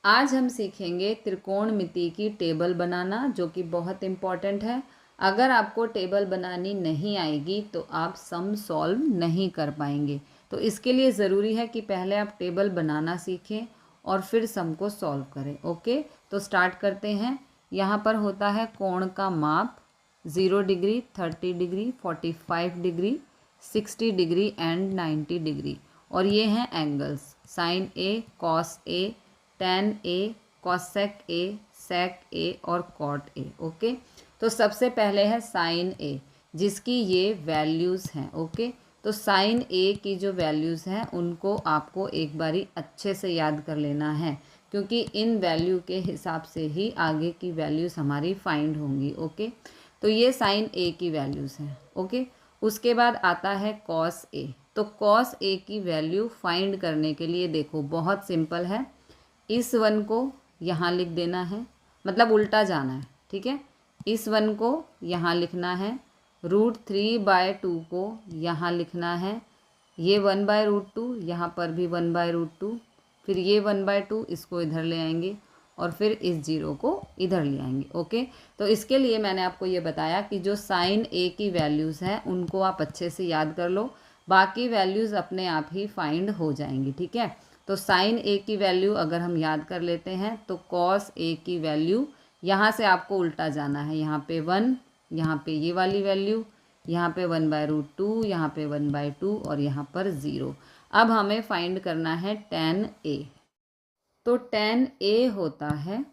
आज हम सीखेंगे त्रिकोणमिति की टेबल बनाना, जो कि बहुत इम्पॉर्टेंट है। अगर आपको टेबल बनानी नहीं आएगी तो आप सम सॉल्व नहीं कर पाएंगे। तो इसके लिए ज़रूरी है कि पहले आप टेबल बनाना सीखें और फिर सम को सॉल्व करें। ओके, तो स्टार्ट करते हैं। यहाँ पर होता है कोण का माप 0 degree, 30 degree, 45 degree, 60 degree and 90 degree. और ये हैं angles, sine A, cos A, tan A, cosec A, sec A और कॉट ए। ओके, तो सबसे पहले है साइन ए, जिसकी ये वैल्यूज़ हैं। ओके, तो साइन ए की जो वैल्यूज़ हैं उनको आपको एक बारी अच्छे से याद कर लेना है, क्योंकि इन वैल्यू के हिसाब से ही आगे की वैल्यूज़ हमारी फाइंड होंगी। ओके, तो ये साइन ए की वैल्यूज़ हैं। ओके, उसके बाद आता है कॉस ए। तो कॉस ए की वैल्यू फाइंड करने के लिए देखो बहुत सिंपल है, इस वन को यहाँ लिख देना है, मतलब उल्टा जाना है। ठीक है, इस वन को यहाँ लिखना है, √3/2 को यहाँ लिखना है, ये 1/√2, यहाँ पर भी 1/√2, फिर ये 1/2 इसको इधर ले आएंगे और फिर इस जीरो को इधर ले आएंगे। ओके, तो इसके लिए मैंने आपको ये बताया कि जो साइन ए की वैल्यूज़ हैं उनको आप अच्छे से याद कर लो, बाकी वैल्यूज़ अपने आप ही फाइंड हो जाएंगी। ठीक है, तो साइन ए की वैल्यू अगर हम याद कर लेते हैं तो कॉस ए की वैल्यू, यहाँ से आपको उल्टा जाना है, यहाँ पे 1, यहाँ पे ये वाली वैल्यू, यहाँ पे 1/√2, यहाँ पे 1/2 और यहाँ पर 0। अब हमें फाइंड करना है tan ए। तो tan ए होता है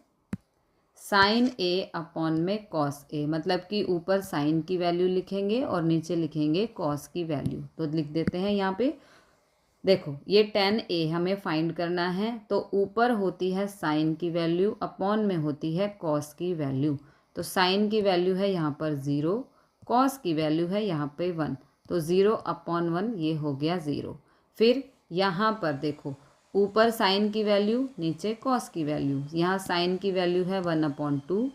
साइन ए अपॉन में कॉस ए, मतलब कि ऊपर साइन की वैल्यू लिखेंगे और नीचे लिखेंगे कॉस की वैल्यू। तो लिख देते हैं यहाँ पे, देखो ये tan ए हमें फाइंड करना है, तो ऊपर होती है साइन की वैल्यू, अपॉन में होती है कॉस की वैल्यू। तो साइन की वैल्यू है यहाँ पर 0, कॉस की वैल्यू है यहाँ पे 1, तो 0/1 ये हो गया 0। फिर यहाँ पर देखो, ऊपर साइन की वैल्यू, नीचे कॉस की वैल्यू। यहाँ साइन की वैल्यू है 1/2,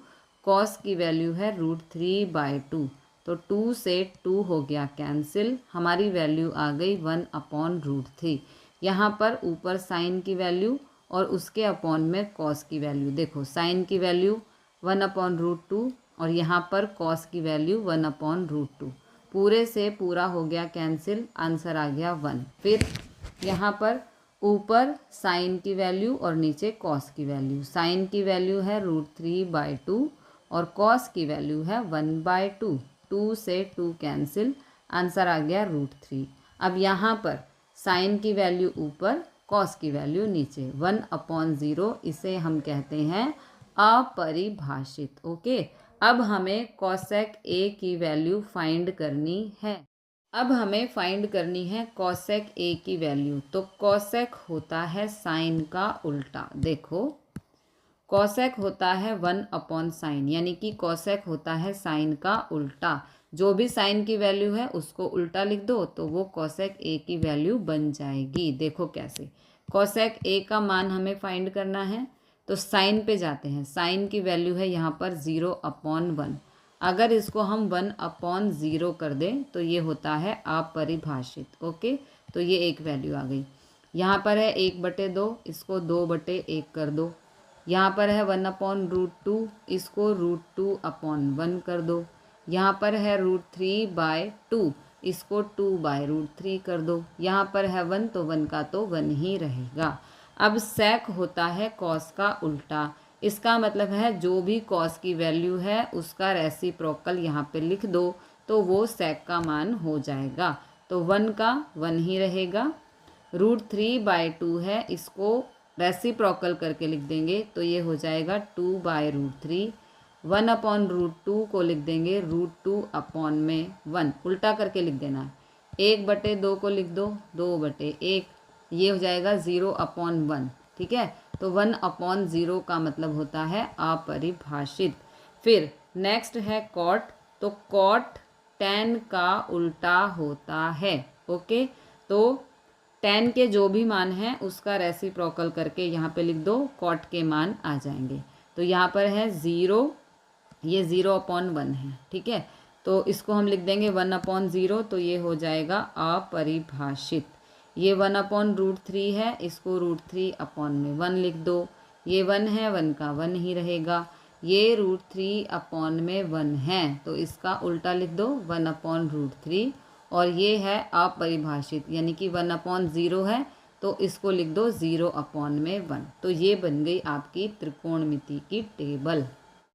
कॉस की वैल्यू है √3/2, तो 2 से 2 हो गया कैंसिल, हमारी वैल्यू आ गई 1/√3। यहाँ पर ऊपर साइन की वैल्यू और उसके अपॉन में कॉस की वैल्यू। देखो साइन की वैल्यू 1/√2 और यहाँ पर कॉस की वैल्यू 1/√2, पूरे से पूरा हो गया कैंसिल, आंसर आ गया 1। फिर यहाँ पर ऊपर साइन की वैल्यू और नीचे कॉस की वैल्यू। साइन की वैल्यू है √3/2 और कॉस की वैल्यू है 1/2, 2 से 2 कैंसिल, आंसर आ गया √3। अब यहाँ पर साइन की वैल्यू ऊपर, कॉस की वैल्यू नीचे, 1/0, इसे हम कहते हैं अपरिभाषित। ओके, अब हमें कॉसेक ए की वैल्यू फाइंड करनी है। अब हमें फाइंड करनी है कॉसेक ए की वैल्यू। तो कॉसेक होता है साइन का उल्टा। देखो कॉसेक होता है 1/sin, यानी कि कॉसेक होता है साइन का उल्टा। जो भी साइन की वैल्यू है उसको उल्टा लिख दो तो वो कॉसेक ए की वैल्यू बन जाएगी। देखो कैसे, कॉसेक ए का मान हमें फाइंड करना है, तो साइन पे जाते हैं, साइन की वैल्यू है यहाँ पर 0/1। अगर इसको हम 1/0 कर दें तो ये होता है अपरिभाषित। ओके, तो ये एक वैल्यू आ गई। यहाँ पर है 1/2, इसको 2/1 कर दो। यहाँ पर है 1/√2, इसको √2/1 कर दो। यहाँ पर है √3/2, इसको 2/√3 कर दो। यहाँ पर है 1, तो 1 का तो 1 ही रहेगा। अब सेक होता है कॉस का उल्टा। इसका मतलब है जो भी कॉस की वैल्यू है उसका रेसिप्रोकल यहाँ पे लिख दो तो वो सेक का मान हो जाएगा। तो 1 का 1 ही रहेगा, √3/2 है, इसको रेसिप्रोकल करके लिख देंगे तो ये हो जाएगा 2/√3। 1/√2 को लिख देंगे √2/1, उल्टा करके लिख देना है। 1/2 को लिख दो 2/1, ये हो जाएगा 0/1। ठीक है, तो 1/0 का मतलब होता है अपरिभाषित। फिर नेक्स्ट है कॉट। तो कॉट tan का उल्टा होता है। ओके, तो tan के जो भी मान हैं उसका रेसिप्रोकल करके यहाँ पे लिख दो, कॉट के मान आ जाएंगे। तो यहाँ पर है 0, ये 0/1 है। ठीक है, तो इसको हम लिख देंगे 1/0, तो ये हो जाएगा अपरिभाषित। ये 1/√3 है, इसको √3/1 लिख दो। ये 1 है, 1 का 1 ही रहेगा। ये √3/1 है, तो इसका उल्टा लिख दो 1/√3। और ये है अपरिभाषित, यानी कि 1/0 है, तो इसको लिख दो 0/1। तो ये बन गई आपकी त्रिकोणमिति की टेबल।